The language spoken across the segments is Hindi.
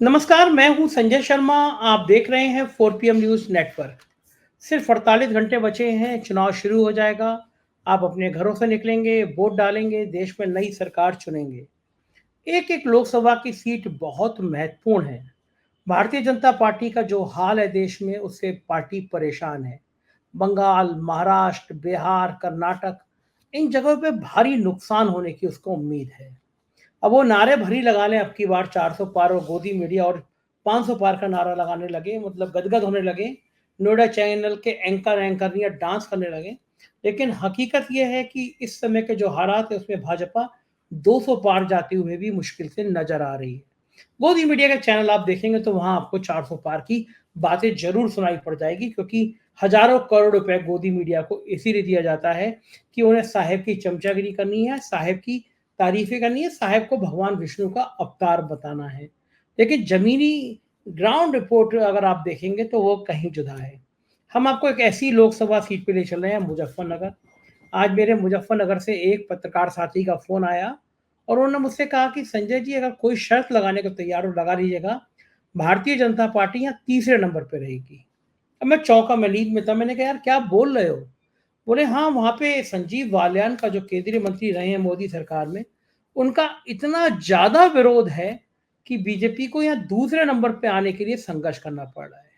नमस्कार, मैं हूं संजय शर्मा। आप देख रहे हैं 4 PM न्यूज़ नेटवर्क। सिर्फ 48 घंटे बचे हैं, चुनाव शुरू हो जाएगा। आप अपने घरों से निकलेंगे, वोट डालेंगे, देश में नई सरकार चुनेंगे। एक-एक लोकसभा की सीट बहुत महत्वपूर्ण है। भारतीय जनता पार्टी का जो हाल है देश में, उससे पार्टी परेशान है। बंगाल, महाराष्ट्र, बिहार, कर्नाटक, इन जगहों पे भारी नुकसान होने की उसको उम्मीद है। अब वो नारे भरी लगा लें, अब की बार 400 पार और गोदी मीडिया और 500 पार का नारा लगाने लगे, मतलब गदगद होने लगे। नोएडा चैनल के एंकरियां डांस करने लगे। लेकिन हकीकत यह है कि इस समय के जो हालात है उसमें भाजपा 200 पार जाते हुए भी मुश्किल से नजर आ रही है। गोदी मीडिया के चैनल आप देखेंगे तो वहां आपको 400 पार की बातें जरूर सुनाई पड़ जाएगी, क्योंकि हजारों करोड़ रुपए गोदी मीडिया को इसीलिए दिया जाता है कि उन्हें साहेब की चमचागिरी करनी है, साहेब की तारीफें करनी है, साहेब को भगवान विष्णु का अवतार बताना है। लेकिन जमीनी ग्राउंड रिपोर्ट अगर आप देखेंगे तो वो कहीं जुदा है। हम आपको एक ऐसी लोकसभा सीट पे ले चल रहे हैं, मुजफ्फरनगर। आज मेरे मुजफ्फरनगर से एक पत्रकार साथी का फ़ोन आया और उन्होंने मुझसे कहा कि संजय जी, अगर कोई शर्त लगाने को तैयार हो लगा लीजिएगा, भारतीय जनता पार्टी यहाँ तीसरे नंबर पे रहेगी। अब मैं चौंका, मैं नींद में था। मैंने कहा, यार क्या बोल रहे हो? बोले, हाँ, वहाँ पे संजीव बालियान का जो केंद्रीय मंत्री रहे हैं मोदी सरकार में, उनका इतना ज़्यादा विरोध है कि बीजेपी को यहाँ दूसरे नंबर पे आने के लिए संघर्ष करना पड़ रहा है।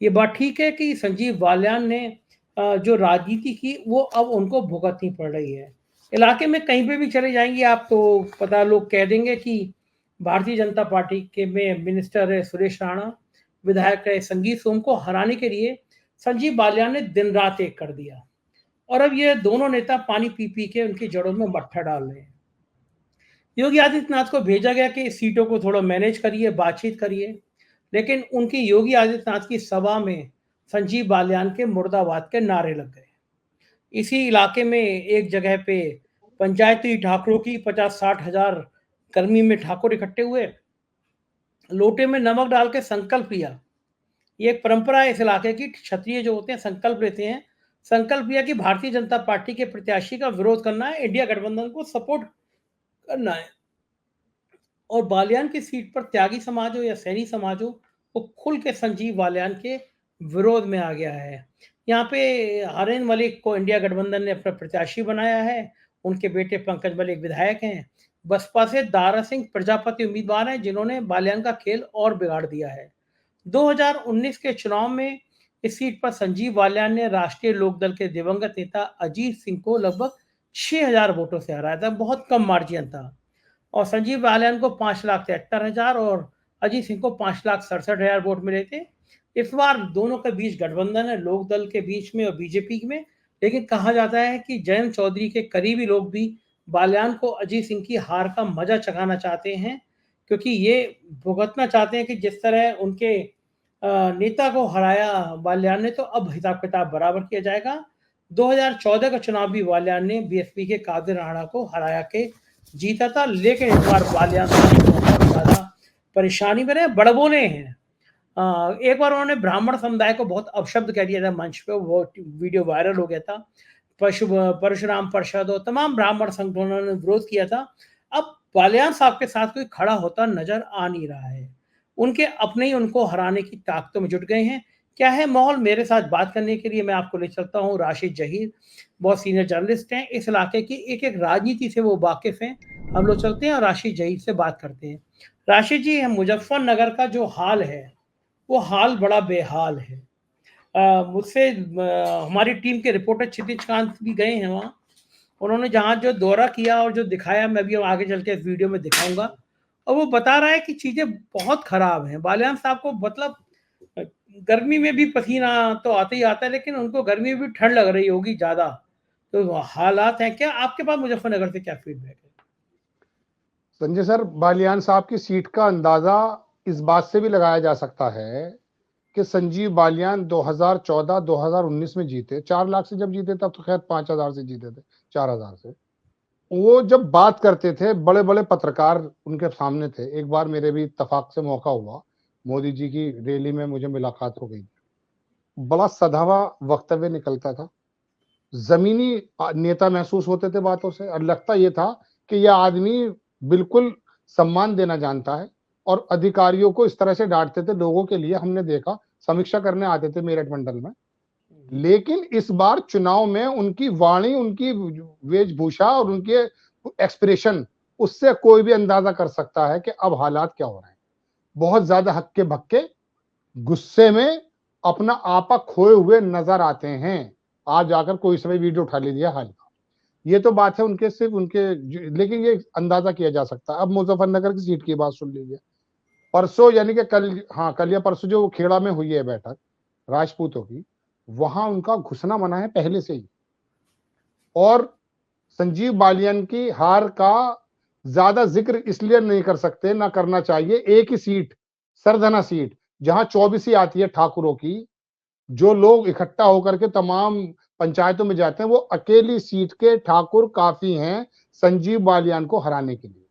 ये बात ठीक है कि संजीव बालियान ने जो राजनीति की वो अब उनको भुगतनी पड़ रही है। इलाके में कहीं पे भी चले जाएंगे आप तो पता लोग कह देंगे कि भारतीय जनता पार्टी के में मिनिस्टर है सुरेश राणा, विधायक है संगीत सोम को हराने के लिए संजीव बालियान ने दिन रात एक कर दिया। और अब ये दोनों नेता पानी पी पी के उनकी जड़ों में मट्ठा डाल रहे हैं। योगी आदित्यनाथ को भेजा गया कि इस सीटों को थोड़ा मैनेज करिए, बातचीत करिए। लेकिन उनकी योगी आदित्यनाथ की सभा में संजीव बालियान के मुर्दाबाद के नारे लग गए। इसी इलाके में एक जगह पे पंचायती ठाकरों की 50-60 हजार गर्मी में ठाकुर इकट्ठे हुए, लोटे में नमक डाल के संकल्प लिया। ये एक परंपरा है इस इलाके की। क्षत्रिय जो होते हैं संकल्प लेते हैं। संकल्प लिया कि भारतीय जनता पार्टी के प्रत्याशी का विरोध करना है, इंडिया गठबंधन को सपोर्ट करना है। और बालियान की सीट पर त्यागी समाज हो या सैनी समाज हो, वो खुल के संजीव बालियान के विरोध में आ गया है। यहाँ पे हरेन मलिक को इंडिया गठबंधन ने अपना प्रत्याशी बनाया है। उनके बेटे पंकज मलिक विधायक हैं। बसपा से दारा सिंह प्रजापति उम्मीदवार हैं, जिन्होंने बालियान का खेल और बिगाड़ दिया है। 2019 के चुनाव में इस सीट पर संजीव बालियान ने राष्ट्रीय लोकदल के दिवंगत नेता अजीत सिंह को लगभग 6,000 वोटों से हराया था। बहुत कम मार्जिन था। और संजीव बालियान को 5,73,000 और अजीत सिंह को 5,67,000 वोट मिले थे। इस बार दोनों के बीच गठबंधन है, लोकदल के बीच में और बीजेपी में। लेकिन कहा जाता है कि जयंत चौधरी के करीबी लोग भी बालियान को अजीत सिंह की हार का मजा चखाना चाहते हैं, क्योंकि ये भुगतना चाहते हैं कि जिस तरह उनके नेता को हराया बालियान ने, तो अब हिसाब किताब बराबर किया जाएगा। 2014 का चुनाव भी बालियान ने बीएसपी के कादिर राणा को हराया के जीता था। लेकिन इस बार बालियान साहब बहुत ज़्यादा परेशानी में रहे, बड़बोले हैं। एक बार उन्होंने ब्राह्मण समुदाय को बहुत अपशब्द कह दिया था मंच पे, वो वीडियो वायरल हो गया था। परशुराम परिषद और तमाम ब्राह्मण संगठनों ने विरोध किया था। अब बालियान साहब के साथ कोई खड़ा होता नजर आ नहीं रहा है। उनके अपने ही उनको हराने की ताकतों में जुट गए हैं। क्या है माहौल, मेरे साथ बात करने के लिए मैं आपको ले चलता हूँ राशिद जहीर। बहुत सीनियर जर्नलिस्ट हैं इस इलाके की, एक एक राजनीति से वो वाकिफ हैं। हम लोग चलते हैं और राशिद जहीर से बात करते हैं। राशिद जी, मुजफ्फरनगर का जो हाल है वो हाल बड़ा बेहाल है। मुझसे हमारी टीम के रिपोर्टर क्षितिज कांत भी गए हैं वहाँ। उन्होंने जहाँ जो दौरा किया और जो दिखाया, मैं भी आगे चल के इस वीडियो में दिखाऊंगा। और वो बता रहा है कि चीज़ें बहुत खराब हैं। बालियान साहब को मतलब अ, गर्मी में भी पसीना तो आता ही आता है, लेकिन उनको गर्मी में भी ठंड लग रही होगी ज़्यादा। तो हालात हैं क्या आपके पास? मुजफ्फरनगर से क्या फीडबैक है? संजय सर, बालियान साहब की सीट का अंदाजा इस बात से भी लगाया जा सकता है कि संजीव बालियान 2014-2019 में जीते, 4 लाख से जब जीते तब तो खैर 5,000 से जीते थे, 4,000 से। वो जब बात करते थे, बड़े बड़े पत्रकार उनके सामने थे। एक बार मेरे भी इत्तेफाक से मौका हुआ, मोदी जी की रैली में मुझे मुलाकात हो गई। बड़ा सधावा वक्तव्य निकलता था, जमीनी नेता महसूस होते थे बातों से, और लगता यह था कि यह आदमी बिल्कुल सम्मान देना जानता है और अधिकारियों को इस तरह से डांटते थे। लोगों के लिए हमने देखा, समीक्षा करने आते थे मेरठ मंडल में, लेकिन इस बार चुनाव में उनकी वाणी, उनकी वेशभूषा और उनके एक्सप्रेशन, उससे कोई भी अंदाजा कर सकता है कि अब हालात क्या हो रहे हैं। बहुत ज्यादा हक्के भक्के, गुस्से में अपना आपा खोए हुए नजर आते हैं। आज आकर कोई समय वीडियो उठा लीजिए हाल का, ये तो बात है उनके, सिर्फ उनके, लेकिन ये अंदाजा किया जा सकता है। अब मुजफ्फरनगर की सीट की बात सुन लीजिए। परसों यानी कि कल, हाँ कल या परसों जो खेड़ा में हुई है बैठक राजपूतों की, वहां उनका घुसना मना है पहले से ही। और संजीव बालियान की हार का ज्यादा जिक्र इसलिए नहीं कर सकते, ना करना चाहिए। एक ही सीट, सरधना सीट, जहां 24 ही आती है ठाकुरों की, जो लोग इकट्ठा होकर के तमाम पंचायतों में जाते हैं, वो अकेली सीट के ठाकुर काफी हैं संजीव बालियान को हराने के लिए।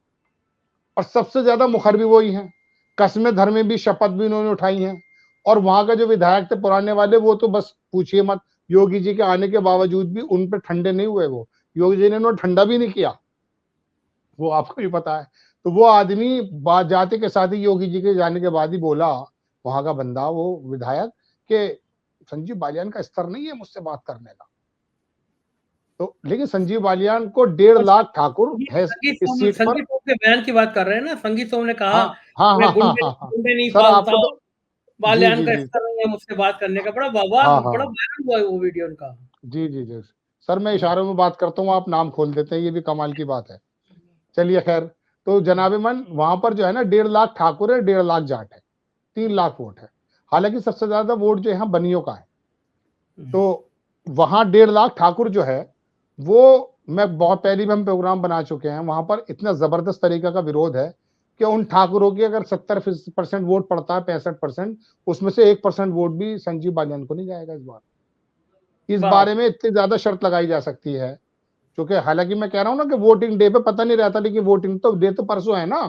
और सबसे ज्यादा मुखर भी वही हैं, कसमें धर्मे भी, शपथ भी उन्होंने उठाई हैं। और वहां का जो विधायक थे पुराने वाले, वो तो बस पूछिए मत, योगी जी के आने के बावजूद भी उन पे ठंडे नहीं हुए। वो योगी जी ने उन्हें ठंडा भी नहीं किया, वो आपको भी पता है। तो वो आदमी बात जाते के साथ ही योगी जी के जाने के बाद ही बोला, वहां का बंदा, वो विधायक, के संजीव बालियान का स्तर नहीं है मुझसे बात करने का। तो लेकिन संजीव बालियान को 1.5 लाख ठाकुर है इस सीट पर। संगीत सोम के बयान की बात कर रहे हैं ना, संगीत सोम ने कहा हाँ हाँ मैं हाँ हाँ हाँ हाँ, गुंडे नहीं सर पालता, आपको तो, जी बालियान जी का जी, स्तर नहीं है मुझसे बात करने का। बड़ा बवाल, हाँ बड़ा हाँ, वायरल हुआ है वो वीडियो उनका। जी जी जी, सर मैं इशारों में बात करता हूँ, आप नाम खोल देते हैं, ये भी कमाल की बात है। चलिए खैर, तो जनाबे मन वहां पर जो है ना 1.5 लाख ठाकुर है, 1.5 लाख जाट है, 3 लाख वोट है। हालांकि सबसे ज्यादा वोट जो है बनियों का है। तो वहां 1.5 लाख ठाकुर जो है, वो मैं बहुत पहले भी हम प्रोग्राम बना चुके हैं, वहां पर इतना जबरदस्त तरीका का विरोध है कि उन ठाकुरों की अगर 70% वोट पड़ता है, 65%, उसमें से 1% वोट भी संजीव बालियान को नहीं जाएगा इस बार। इस बाप बारे में इतनी ज्यादा शर्त लगाई जा सकती है, क्योंकि हालांकि मैं कह रहा हूं ना कि वोटिंग डे पे पता नहीं रहता, लेकिन वोटिंग तो डे तो परसों है ना।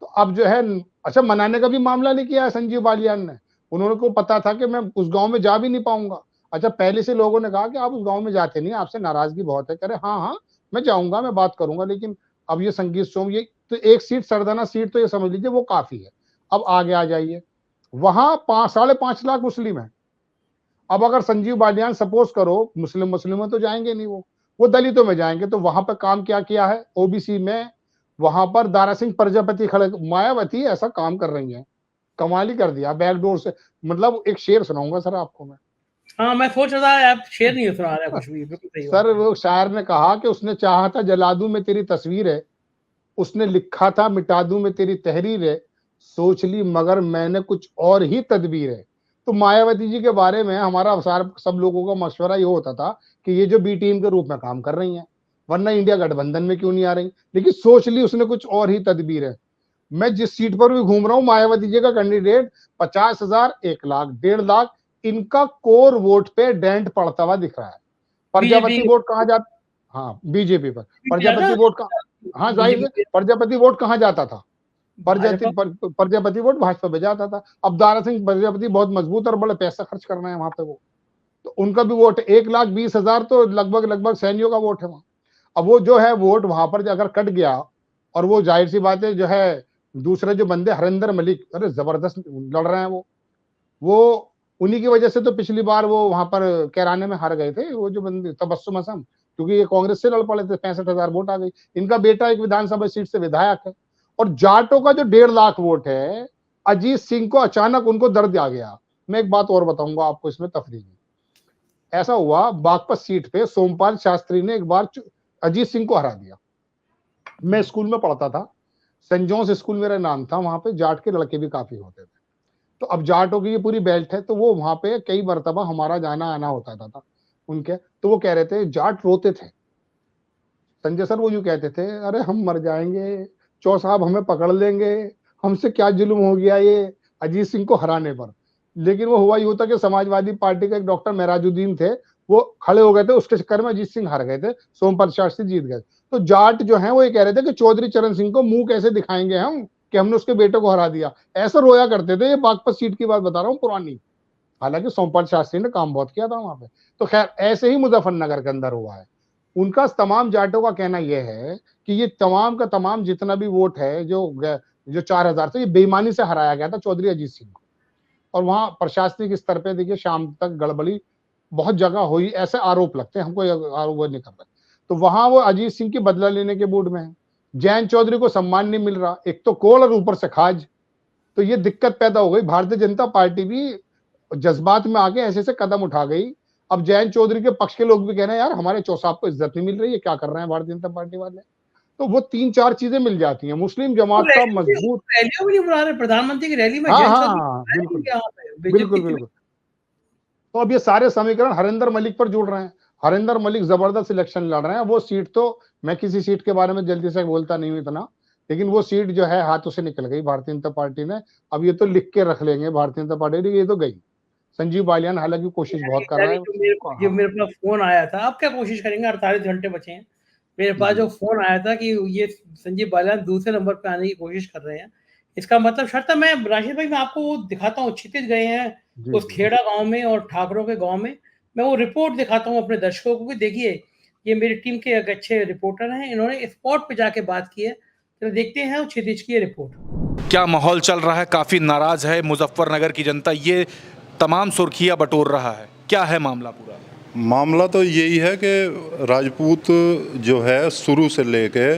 तो अब जो है, अच्छा मनाने का भी मामला नहीं किया है संजीव बालियान ने। उन्होंने को पता था कि मैं उस गांव में जा भी नहीं पाऊंगा। अच्छा पहले से लोगों ने कहा कि आप उस गांव में जाते नहीं, आपसे नाराजगी बहुत है। कह रहे हाँ हाँ मैं जाऊंगा, मैं बात करूंगा। लेकिन अब ये संगीत सोम, ये तो एक सीट, सरदाना सीट, तो ये समझ लीजिए वो काफी है। अब आगे आ जाइए, वहां 5.5 लाख मुस्लिम है। अब अगर संजीव बालियान सपोज करो, मुस्लिम में तो जाएंगे नहीं, वो दलितों में जाएंगे। तो वहां पर काम क्या किया है ओबीसी में, वहां पर दारा सिंह प्रजापति खड़े, मायावती ऐसा काम कर रही है, कमाल ही कर दिया बैकडोर से। मतलब एक शेर सुनाऊंगा सर आपको मैं। हाँ, मैं सोच रहा था आप शेर नहीं सुना रहे कुछ भी, बिल्कुल सही सर बात है। वो शायर ने कहा कि उसने चाहा था जला दूं मैं तेरी तस्वीर है, उसने लिखा था मिटा दूं मैं तेरी तहरीर है, सोच ली मगर मैंने कुछ और ही तदबीर है। तो मायावती जी के बारे में हमारा सब लोगों का मशवरा ये होता था कि ये जो बी टीम के रूप में काम कर रही हैं, वरना इंडिया गठबंधन में क्यों नहीं आ रही। लेकिन सोच ली उसने कुछ और ही तदबीर है। मैं जिस सीट पर भी घूम रहा हूँ, मायावती जी का कैंडिडेट 50,000, 1 लाख, 1.5 लाख, इनका कोर वोट पे डेंट पड़ता हुआ दिख रहा है। बीजेपी प्रजापति वोट कहाँ जाता, हाँ बीजेपी पर है ना, प्रजापति वोट का, हाँ जाहिर है बीजेपी प्रजापति वोट कहाँ जाता था, भाजपा। प्रजापति वोट भाजपा पे जाता था। अब दारा सिंह प्रजापति बहुत मजबूत और बड़े पैसा खर्च करना है वहां पे, वो तो उनका भी वोट 1,20,000, तो लगभग लगभग सैनियों का वोट है वहां। अब वो जो है वोट वहां पर अगर कट गया, और वो जाहिर सी बात है जो है, दूसरे जो बंदे हरिंदर मलिक, अरे जबरदस्त लड़ रहे हैं वो उन्हीं की वजह से तो पिछली बार वो वहां पर कैराने में हार गए थे, वो जो बंदे तबस्सुम असम, क्योंकि ये कांग्रेस से लड़ पड़े थे, 65,000 वोट आ गई। इनका बेटा एक विधानसभा सीट से विधायक है। और जाटों का जो 1.5 लाख वोट है, अजीत सिंह को अचानक उनको दर्द आ गया। मैं एक बात और बताऊंगा आपको इसमें तफरीह में, ऐसा हुआ बागपत सीट पे सोमपाल शास्त्री ने एक बार अजीत सिंह को हरा दिया। मैं स्कूल में पढ़ता था, सेंट जॉन्स स्कूल मेरा नाम था, वहां पे जाट के लड़के भी काफी होते थे। तो अब जाटों की ये पूरी बेल्ट है, तो वो वहां पे कई मरतबा हमारा जाना आना होता था उनके। तो वो कह रहे थे, जाट रोते थे संजय सर, वो यूं कहते थे, अरे हम मर जाएंगे, चौ साहब हमें पकड़ लेंगे, हमसे क्या जुल्म हो गया ये अजीत सिंह को हराने पर। लेकिन वो हुआ यूं था कि समाजवादी पार्टी के एक डॉक्टर मेहराजुद्दीन थे, वो खड़े हो गए थे, उसके चक्कर में अजीत सिंह हार गए थे, सोमपाल शास्त्री जीत गए। तो जाट जो है वो ये कह रहे थे कि चौधरी चरण सिंह को मुंह कैसे दिखाएंगे हम कि हमने उसके बेटे को हरा दिया, ऐसा रोया करते थे। ये बागपत सीट की बात बता रहा हूँ पुरानी। हालांकि सोमपाल शास्त्री ने काम बहुत किया था वहां पे। तो खैर ऐसे ही मुजफ्फरनगर के अंदर हुआ है। उनका तमाम जाटों का कहना यह है कि ये तमाम का तमाम जितना भी वोट है जो जो 4000 से, ये बेईमानी से हराया गया था चौधरी अजीत सिंह को। और वहां प्रशासनिक स्तर पे देखिए शाम तक गड़बड़ी बहुत जगह हुई, ऐसे आरोप लगते हैं, हमको आरोप नहीं कर रहे। तो वहां वो अजीत सिंह की बदला लेने के मूड में है। जयंत चौधरी को सम्मान नहीं मिल रहा, एक तो कोल और ऊपर से खाज, तो ये दिक्कत पैदा हो गई। भारतीय जनता पार्टी भी जज्बात में आके ऐसे ऐसे कदम उठा गई। अब जयंत चौधरी के पक्ष के लोग भी कह रहे हैं यार हमारे चौसाब को इज्जत नहीं मिल रही है, क्या कर रहे हैं भारतीय जनता पार्टी वाले। तो वो 3-4 चीजें मिल जाती हैं। मुस्लिम जमात का मजबूत, रैलियों में नहीं बुला रहे, प्रधानमंत्री की रैली में हाँ जयंत हाँ चौधरी हाँ, बुलाए नहीं बिल्कुल यहाँ पे बिल्कुल बीजेपी। बिल्कुल। तो अब ये सारे समीकरण हरिंदर मलिक पर जुड़ रहे हैं। हरिंदर मलिक जबरदस्त इलेक्शन लड़ रहे हैं। वो सीट तो, मैं किसी सीट के बारे में जल्दी से बोलता नहीं हूं इतना, लेकिन वो सीट जो है हाथों से निकल गई भारतीय जनता पार्टी ने। अब ये तो लिख के रख लेंगे भारतीय जनता पार्टी, ये तो गई। संजीव बालियान हालांकि कोशिश बहुत कर रहा है। जो हाँ मेरे पास फोन आया था, अब क्या कोशिश करेंगे, 48 घंटे बचे हैं। मेरे पास जो फोन आया था कि ये संजीव बालियान दूसरे नंबर पे आने की कोशिश कर रहे हैं, इसका मतलब शर्त है, मैं राशिद भाई मैं आपको वो दिखाता हूँ, क्षितिज गए हैं जी उस जी खेड़ा गांव में और ठाकरों के गांव में। मैं वो रिपोर्ट दिखाता हूँ अपने दर्शकों को कि देखिए ये मेरी टीम के एक अच्छे रिपोर्टर हैं, इन्होंने स्पॉट पे जाके बात की है। तो देखते हैं वो क्षितिज की रिपोर्ट। क्या माहौल चल रहा है? काफ़ी नाराज़ है मुजफ्फरनगर की जनता, ये तमाम सुर्खियां बटोर रहा है। क्या है मामला पूरा? मामला तो यही है कि राजपूत जो है शुरू से लेके,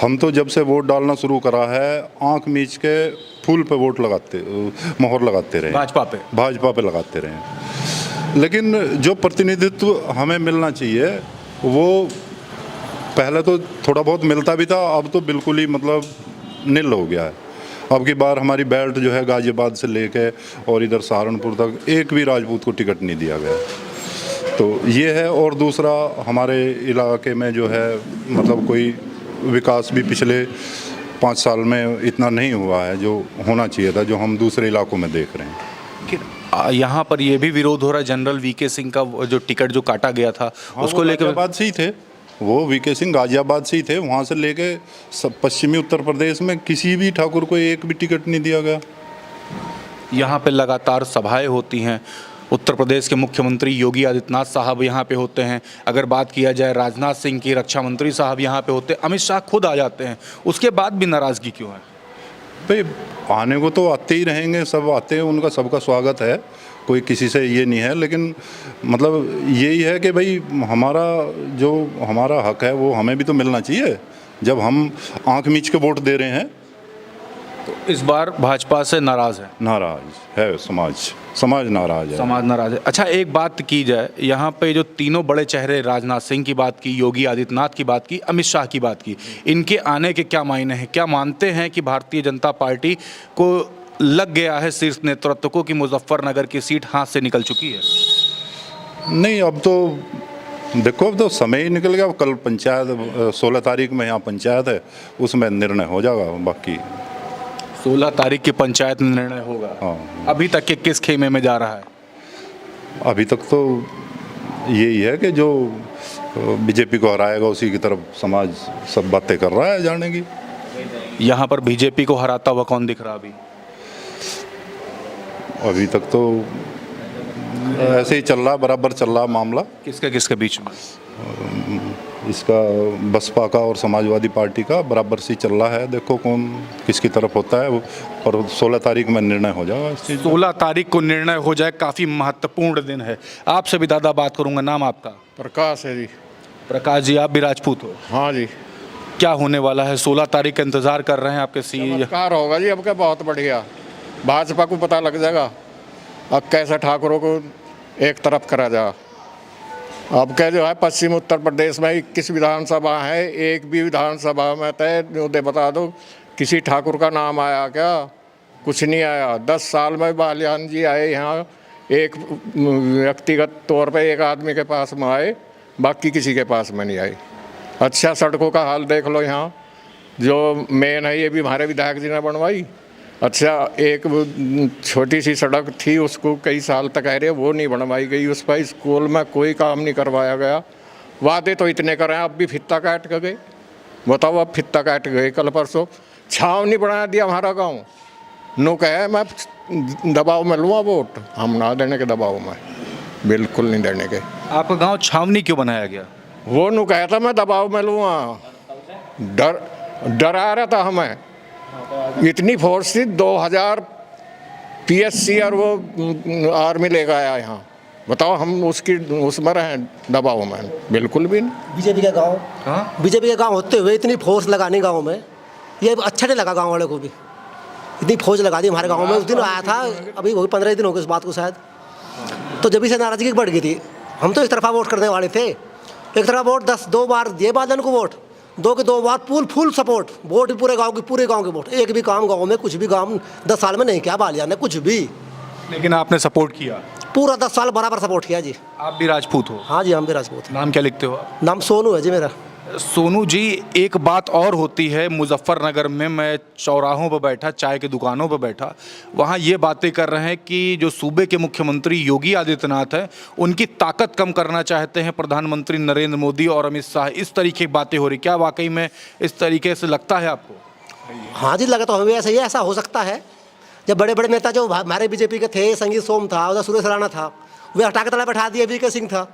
हम तो जब से वोट डालना शुरू करा है आंख मीच के फूल पे वोट लगाते, मोहर लगाते रहे, भाजपा पे लगाते रहे। लेकिन जो प्रतिनिधित्व हमें मिलना चाहिए वो पहले तो थोड़ा बहुत मिलता भी था, अब तो बिल्कुल ही मतलब निल हो गया है। अब की बार हमारी बेल्ट जो है गाजियाबाद से लेके और इधर सहारनपुर तक एक भी राजपूत को टिकट नहीं दिया गया। तो ये है। और दूसरा, हमारे इलाके में जो है मतलब कोई विकास भी पिछले 5 साल में इतना नहीं हुआ है जो होना चाहिए था, जो हम दूसरे इलाकों में देख रहे हैं। यहाँ पर ये भी विरोध हो रहा है, जनरल वीके सिंह का जो टिकट जो काटा गया था, हाँ, उसको लेकर। गाजियाबाद से ही थे वो, वीके सिंह गाजियाबाद से ही थे। वहाँ से लेके सब पश्चिमी उत्तर प्रदेश में किसी भी ठाकुर को एक भी टिकट नहीं दिया गया। यहाँ पे लगातार सभाएं होती हैं, उत्तर प्रदेश के मुख्यमंत्री योगी आदित्यनाथ साहब यहाँ पे होते हैं। अगर बात किया जाए राजनाथ सिंह की, रक्षा मंत्री साहब यहाँ पे होते हैं, अमित शाह खुद आ जाते हैं, उसके बाद भी नाराज़गी क्यों है? भाई आने को तो आते ही रहेंगे, सब आते हैं, उनका सबका स्वागत है, कोई किसी से ये नहीं है। लेकिन मतलब यही है कि भाई हमारा हक है वो हमें भी तो मिलना चाहिए जब हम आंख मीच के वोट दे रहे हैं। तो इस बार भाजपा से नाराज़ है समाज नाराज है। समाज नाराज है। अच्छा, एक बात की जाए, यहाँ पे जो तीनों बड़े चेहरे, राजनाथ सिंह की बात की, योगी आदित्यनाथ की बात की, अमित शाह की बात की, इनके आने के क्या मायने हैं? क्या मानते हैं कि भारतीय जनता पार्टी को लग गया है शीर्ष नेतृत्व को कि मुजफ्फरनगर की सीट हाथ से निकल चुकी है? नहीं, अब तो देखो, अब तो समय ही निकल गया। कल पंचायत 16 तारीख में यहाँ पंचायत है, उसमें निर्णय हो जाएगा। बाकी 16 तारीख की पंचायत में निर्णय होगा। हाँ, अभी तक के किस खेमे में जा रहा है? अभी तक तो यही है कि जो बीजेपी को हराएगा उसी की तरफ समाज सब बातें कर रहा है जाने की। यहाँ पर बीजेपी को हराता हुआ कौन दिख रहा अभी तक तो ऐसे ही चल रहा, बराबर चल रहा मामला। किसके बीच में? इसका बसपा का और समाजवादी पार्टी का बराबर से चल रहा है। देखो कौन किसकी तरफ होता है, और 16 तारीख में निर्णय हो जाएगा इस चीज़। 16 तारीख को निर्णय हो जाए, काफ़ी महत्वपूर्ण दिन है। आपसे भी दादा बात करूंगा, नाम आपका? प्रकाश है जी। प्रकाश जी, आप भी राजपूत हो? हाँ जी। क्या होने वाला है? 16 तारीख का इंतजार कर रहे हैं आपके चमत्कार होगा जी। अब क्या बहुत बढ़िया, भाजपा को पता लग जाएगा अब कैसे ठाकुरों को एक तरफ करा जा। अब क्या जो है पश्चिम उत्तर प्रदेश में 21 विधानसभा है, एक भी विधानसभा में तय बता दो किसी ठाकुर का नाम आया क्या? कुछ नहीं आया। 10 साल में बालियान जी आए यहाँ, एक व्यक्तिगत तौर पे एक आदमी के पास में आए, बाकी किसी के पास में नहीं आए। अच्छा, सड़कों का हाल देख लो, यहाँ जो मेन है ये भी हमारे विधायक जी ने बनवाई। अच्छा, एक छोटी सी सड़क थी उसको कई साल तक कह रहे वो नहीं बनवाई गई, उस पर स्कूल में कोई काम नहीं करवाया गया। वादे तो इतने कर रहे हैं, अब भी फित्ता काट के गए। बताओ, अब फित्ता काट गए। कल परसों छाँव नहीं बना दिया हमारा गांव। नो कहे मैं दबाव में लूँगा वोट, हम ना देने के दबाव में, बिल्कुल नहीं देने के। आपका गाँव छावनी क्यों बनाया गया? वो नु कहता मैं दबाव में लूँगा, डरा रहा था हमें इतनी फोर्स थी, 2000 पीएससी और वो आर्मी लेकर आया यहाँ। बताओ, हम उसकी उसमें रहे दबाव में? बिल्कुल भी नहीं। बीजेपी का गांव, बीजेपी का गांव होते हुए इतनी फोर्स लगानी गांव में, ये अच्छा नहीं लगा गांव वाले को भी। इतनी फौज लगा दी हमारे गांव में। उस दिन आया था, अभी वही 15 दिन हो गए इस बात को शायद, तो जब से नाराजगी बढ़ गई थी। हम तो एक तरफा वोट करने वाले थे, एक तरफा वोट 2 बार दिए बादल को वोट, 2 के 2 बार फुल सपोर्ट वोट, पूरे गांव के वोट। एक भी काम गांव में कुछ भी काम 10 साल में नहीं किया बालिया ने, कुछ भी। लेकिन आपने सपोर्ट किया पूरा 10 साल बराबर सपोर्ट किया जी। आप भी राजपूत हो? हाँ जी, हम भी राजपूत। नाम क्या लिखते हो आप? नाम सोनू है जी मेरा। सोनू जी, एक बात और होती है, मुजफ्फरनगर में मैं चौराहों पर बैठा, चाय की दुकानों पर बैठा, वहाँ ये बातें कर रहे हैं कि जो सूबे के मुख्यमंत्री योगी आदित्यनाथ हैं, उनकी ताकत कम करना चाहते हैं प्रधानमंत्री नरेंद्र मोदी और अमित शाह। इस तरीके की बातें हो रही, क्या वाकई में इस तरीके से लगता है आपको? हाँ जी, लगा तो हमें ऐसा ही, ऐसा हो सकता है। जब बड़े बड़े नेता जो हमारे बीजेपी के थे, संगीत सोम था, उधर सुरेश राणा था, वे हटा के तला बैठा दिए वीके सिंह था।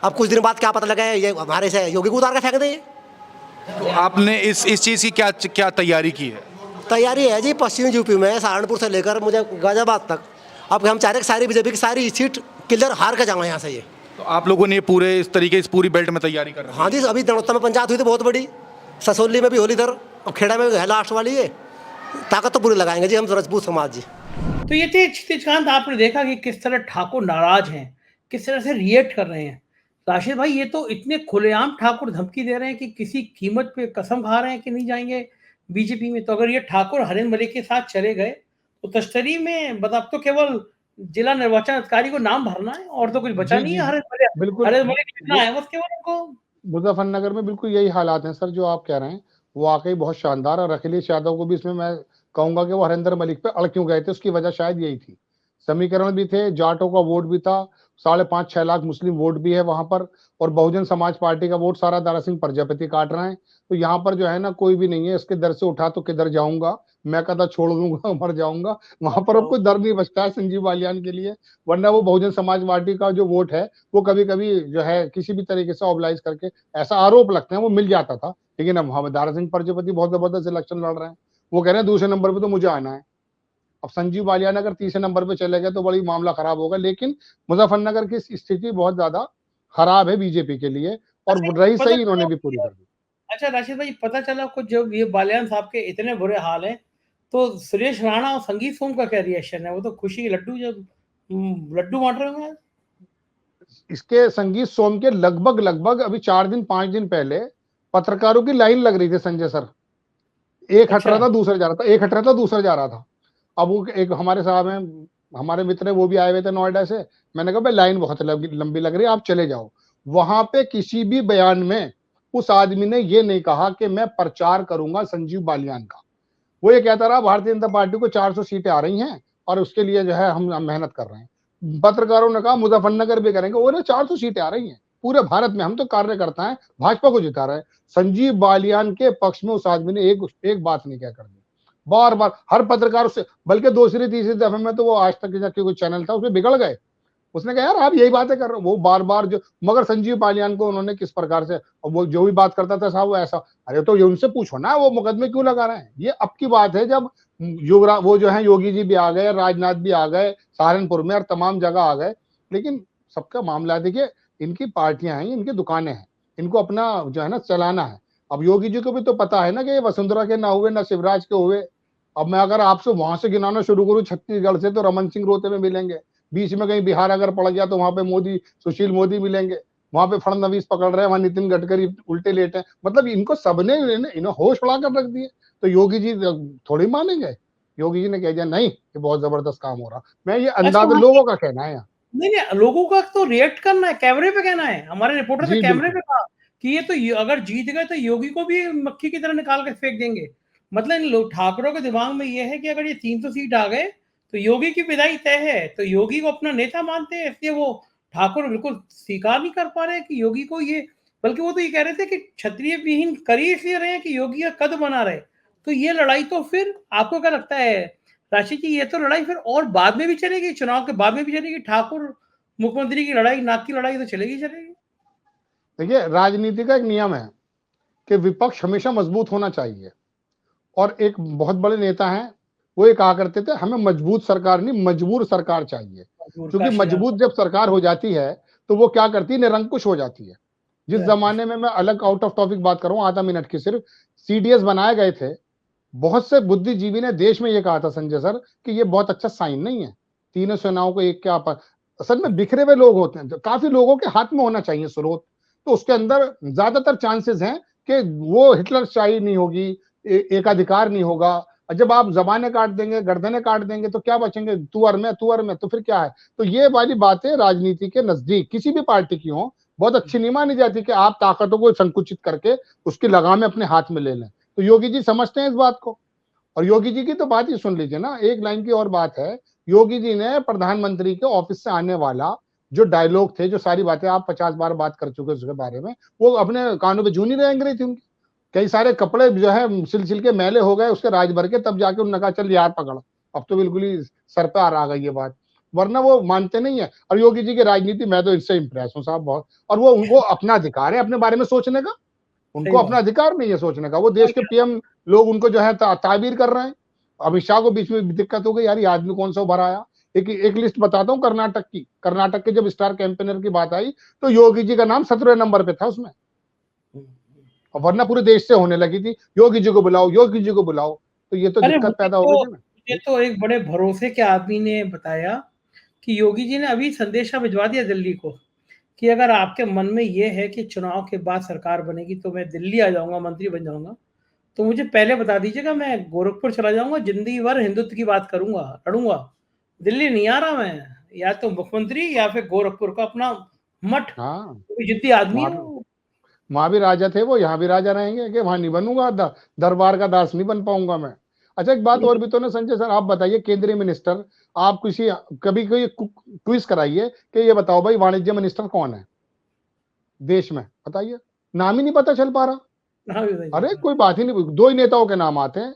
अब कुछ दिन बाद क्या पता लगा ये हमारे से योगी को उतार के फेंक दें। तो आपने इस चीज़ की क्या तैयारी की है? तैयारी है जी, पश्चिमी यूपी में सहारनपुर से लेकर मुझे गाजियाबाद तक, अब हम चाह रहे सारी बीजेपी की सारी सीट क्लियर हार के जाऊँ यहाँ से। ये तो आप लोगों ने पूरे इस तरीके इस पूरी बेल्ट में तैयारी कर रहे हैं? हाँ जी, अभी दड़ौता में पंचायत हुई थी बहुत बड़ी, ससोली में भी होली इधर, और खेड़ा में है लास्ट वाली। ये ताकत तो पूरी लगाएंगे जी हम राजपूत समाज जी। तो ये थे क्षितिजकांत। आपने देखा कि किस तरह ठाकुर नाराज हैं, किस तरह से रिएक्ट कर रहे हैं। राशिद भाई, ये तो इतने खुलेआम ठाकुर धमकी दे रहे हैं कि किसी कीमत पे कसम खा रहे हैं कि नहीं जाएंगे बीजेपी में। तो अगर ये ठाकुर हरेंद्र मलिक के साथ चले गए तो तश्तरी में अब तो केवल जिला निर्वाचन अधिकारी को नाम भरना है और तो कुछ बचा नहीं है। हरेंद्र मलिक कितना है, बस केवल उनको। मुजफ्फरनगर में बिल्कुल यही हालात हैं सर, जो आप कह रहे हैं वो वाकई बहुत शानदार। और अखिलेश यादव को भी इसमें मैं कहूंगा कि वो हरेंद्र मलिक पे अड़ क्यों गए थे, उसकी वजह शायद यही थी। समीकरण भी थे, जाटों का वोट भी था, 5.5-6 लाख मुस्लिम वोट भी है वहां पर, और बहुजन समाज पार्टी का वोट सारा दारा सिंह प्रजापति काट रहे हैं। तो यहाँ पर जो है ना, कोई भी नहीं है इसके दर से उठा तो किधर जाऊंगा, मैं कदा छोड़ दूंगा मर जाऊंगा। वहां पर अब कोई दर नहीं बचता है संजीव बालियान के लिए। वरना वो बहुजन समाज पार्टी का जो वोट है वो कभी कभी जो है किसी भी तरीके से ऑबलाइज करके, ऐसा आरोप लगते हैं, वो मिल जाता था। लेकिन अब हम दारा सिंह प्रजापति बहुत जबरदस्त इलेक्शन लड़ रहे हैं, वो कह रहे हैं दूसरे नंबर पे तो मुझे आना है। अब संजीव बालियान अगर तीसरे नंबर पे चले गए तो बड़ी मामला खराब होगा। लेकिन मुजफ्फरनगर की स्थिति बहुत ज्यादा खराब है बीजेपी के लिए, और रही सही इन्होंने भी पूरी कर दी। अच्छा राशिद भाई, पता चला कुछ जब ये बालियान साहब के इतने बुरे हाल हैं तो सुरेश राणा और संगीत सोम का क्या रिएक्शन है? वो तो खुशी के लड्डू जब लड्डू बांट रहे होंगे। इसके संगीत सोम के लगभग अभी 4-5 दिन पहले पत्रकारों की लाइन लग रही थी संजय सर। एक हट रहा था, दूसरा जा रहा था, एक हट रहा था, दूसरा जा रहा था। अब वो एक हमारे साहब हैं, हमारे मित्र है, वो भी आए हुए थे नोएडा से। मैंने कहा भाई लाइन बहुत लंबी लग रही है, आप चले जाओ। वहां पे किसी भी बयान में उस आदमी ने ये नहीं कहा कि मैं प्रचार करूंगा संजीव बालियान का। वो ये कहता रहा भारतीय जनता पार्टी को 400 सीटें आ रही हैं और उसके लिए जो है हम मेहनत कर रहे हैं। पत्रकारों ने कहा मुजफ्फरनगर भी करेंगे, वो 400 सीटें आ रही हैं पूरे भारत में, हम तो कार्यकर्ता हैं, भाजपा को जिता रहे हैं। संजीव बालियान के पक्ष में उस आदमी ने एक बात नहीं कह कर दी। बार बार हर पत्रकार से, बल्कि दूसरी तीसरी दफे में तो वो आज तक जाके कोई चैनल था उसमें बिगड़ गए। उसने कहा यार आप यही बातें कर रहे हो, वो बार बार जो, मगर संजीव बालियान को उन्होंने किस प्रकार से, वो जो भी बात करता था साहब वो ऐसा, अरे तो ये उनसे पूछो ना वो मुकदमे क्यों लगा रहे हैं। ये अब की बात है जब युवराज वो जो है योगी जी भी आ गए, राजनाथ भी आ गए सहारनपुर में और तमाम जगह आ गए। लेकिन सबका मामला देखिए, इनकी पार्टियां हैं, इनकी दुकानें हैं, इनको अपना जो है ना चलाना है। अब योगी जी को भी तो पता है ना कि वसुंधरा के ना हुए ना शिवराज के हुए। अब मैं अगर आपसे वहां से गिनाना शुरू करूं छत्तीसगढ़ से, तो रमन सिंह रोते में मिलेंगे, बीच में कहीं बिहार अगर पड़ गया तो वहां पे मोदी, सुशील मोदी मिलेंगे, वहां पे फडणवीस पकड़ रहे हैं, वहां नितिन गडकरी उल्टे लेटे हैं। मतलब इनको सबने इन्हें होश उड़ा कर रख दिए। तो योगी जी थोड़ी मानेंगे। योगी जी ने कह दिया नहीं, ये बहुत जबरदस्त काम हो रहा। मैं ये अंदाज लोगों का कहना है। नहीं, लोगों का तो रिएक्ट करना है, कैमरे पे कहना है। हमारे रिपोर्टर ने कैमरे पे कहा कि ये तो अगर जीत गए तो योगी को भी मक्खी की तरह निकाल के फेंक देंगे। मतलब इन लोग ठाकरों के दिमाग में ये है कि अगर ये 300 सीट आ गए तो योगी की विदाई तय है। तो योगी को अपना नेता मानते हैं, इसलिए वो ठाकुर बिल्कुल स्वीकार नहीं कर पा रहे कि योगी को ये, बल्कि वो तो ये कह रहे थे कि क्षत्रिय विहीन कर ही इसलिए रहे हैं कि योगी का कद बना रहे। तो ये लड़ाई तो फिर आपको क्या लगता है राशि जी, ये तो लड़ाई फिर और बाद में भी चलेगी, चुनाव के बाद में भी चलेगी? ठाकुर मुख्यमंत्री की लड़ाई, नाक की लड़ाई तो चलेगी। देखिए राजनीति का एक नियम है कि विपक्ष हमेशा मजबूत होना चाहिए और एक बहुत बड़े नेता हैं, वो ये कहा करते थे हमें मजबूत सरकार नहीं मजबूर सरकार चाहिए, क्योंकि मजबूत जब सरकार हो जाती है तो वो क्या करती है, निरंकुश हो जाती है। जिस जमाने में, मैं अलग आउट ऑफ टॉपिक बात करूं आधा मिनट की, सिर्फ सीडीएस बनाए गए थे, बहुत से बुद्धिजीवी ने देश में ये कहा था संजय सर कि ये बहुत अच्छा साइन नहीं है, तीनों सेनाओं को एक क्या असल में बिखरे हुए लोग होते हैं, काफी लोगों के हाथ में होना चाहिए स्रोत, तो उसके अंदर ज्यादातर चांसेस हैं कि वो हिटलरशाही नहीं होगी, एकाधिकार नहीं होगा। जब आप जबानें काट देंगे, गर्दनें काट देंगे, तो क्या बचेंगे, तुअर में, तो फिर क्या है। तो ये वाली बातें राजनीति के नजदीक किसी भी पार्टी की हो बहुत अच्छी नहीं मानी जाती कि आप ताकतों को संकुचित करके उसकी लगामें अपने हाथ में ले लें। तो योगी जी समझते हैं इस बात को, और योगी जी की तो बात ही सुन लीजिए ना। एक लाइन की और बात है, योगी जी ने प्रधानमंत्री के ऑफिस से आने वाला जो डायलॉग थे, जो सारी बातें आप 50 बार बात कर चुके उसके बारे में, वो अपने कानों पे जू नहीं रेंग रही थी उनकी। कई सारे कपड़े जो है सिलसिल के मैले हो गए उसके राज भर के, तब जाके उन्होंने कहा चल यार पकड़, अब तो बिल्कुल ही सर पे आ गई ये बात, वरना वो मानते नहीं है। और योगी जी की राजनीति, मैं तो इससे इंप्रेस हूँ साहब बहुत। और वो, उनको अपना अधिकार है अपने बारे में सोचने का, उनको अपना अधिकार नहीं है सोचने का। वो देश के पीएम लोग उनको जो है ताबीर कर रहे हैं। अमित शाह को बीच में दिक्कत हो गई, यार ये आदमी कौन सा उभर आया। एक लिस्ट बताता हूँ कर्नाटक की। कर्नाटक के जब स्टार कैंपेनर की बात आई तो योगी जी का नाम 17वें नंबर पे था उसमें, और वरना पूरे देश से होने लगी थी योगी जी को बुलाओ, योगी जी को बुलाओ। तो ये तो दिक्कत पैदा हो गई ना। ये तो एक बड़े भरोसे के आदमी ने बताया कि योगी जी ने अभी संदेशा भिजवा दिया दिल्ली को कि अगर आपके मन में ये है कि चुनाव के बाद सरकार बनेगी तो मैं दिल्ली आ जाऊंगा, मंत्री बन जाऊंगा, तो मुझे पहले बता दीजिएगा, मैं गोरखपुर चला जाऊंगा, जिंदगी भर हिंदुत्व की बात करूंगा, लड़ूंगा। दिल्ली नहीं आ रहा मैं, या तो मुख्यमंत्री या फिर गोरखपुर का अपना मठ। हाँ, जिद्दी आदमी है वो। वहां भी राजा थे वो, यहाँ भी राजा रहेंगे कि वहां नहीं बनूंगा, दरबार का दास नहीं बन पाऊंगा मैं। अच्छा एक बात और भी तो ना संजय सर, आप बताइए केंद्रीय मिनिस्टर, आप किसी कभी कोई क्विज कराइए कि ये बताओ भाई वाणिज्य मिनिस्टर कौन है देश में, बताइए, नाम ही नहीं पता चल पा रहा। अरे कोई बात ही नहीं, दो ही नेताओं के नाम आते हैं,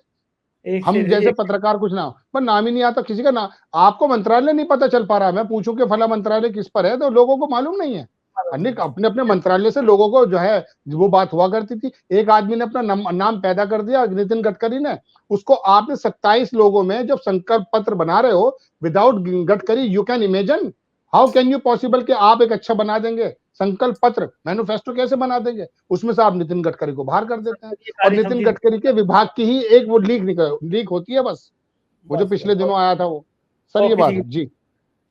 हम जैसे पत्रकार कुछ नाम पर नाम ही नहीं आता किसी का नाम। आपको मंत्रालय नहीं पता चल पा रहा, मैं पूछूं कि फला मंत्रालय किस पर है तो लोगों को मालूम नहीं है। अपने अपने मंत्रालय से लोगों को जो है वो बात हुआ करती थी। एक आदमी ने अपना नाम पैदा कर दिया, नितिन गडकरी ने, उसको आपने 27 लोगों में जब संकल्प पत्र बना रहे हो without Gadkari, you can imagine how can you possible कि आप एक अच्छा बना देंगे संकल्प पत्र, मैनिफेस्टो कैसे बना देंगे, उसमें से आप नितिन गडकरी को बाहर कर देते हैं। और नितिन गडकरी के विभाग की ही एक वो लीक होती है बस, वो जो पिछले दिनों आया था वो। सर ये बात है जी।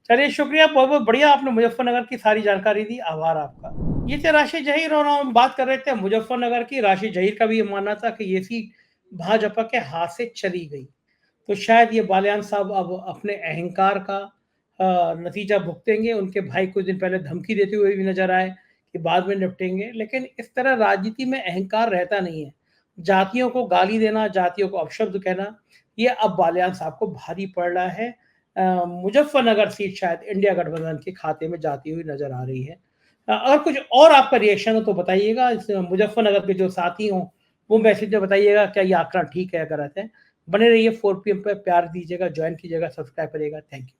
चलिए शुक्रिया, बहुत बहुत बढ़िया, आपने मुजफ्फरनगर की सारी जानकारी दी, आभार आपका। ये थे राशि जहीर और हम बात कर रहे थे मुजफ्फरनगर की। राशि जहीर का भी ये मानना था कि ये सीट भाजपा के हाथ से चली गई, तो शायद ये बालियान साहब अब अपने अहंकार का नतीजा भुगतेंगे। उनके भाई कुछ दिन पहले धमकी देते हुए भी नजर आए कि बाद में निपटेंगे, लेकिन इस तरह राजनीति में अहंकार रहता नहीं है। जातियों को गाली देना, जातियों को अपशब्द कहना, ये अब बालियान साहब को भारी पड़ रहा है। मुजफ्फरनगर सीट शायद इंडिया गठबंधन के खाते में जाती हुई नजर आ रही है। अगर कुछ और आपका रिएक्शन हो तो बताइएगा। मुजफ्फरनगर के जो साथी हों वो मैसेज में बताइएगा क्या ये आंकड़ा ठीक है या गलत है। बने रहिए 4 PM पे, प्यार दीजिएगा, ज्वाइन कीजिएगा, सब्सक्राइब करिएगा। Thank you.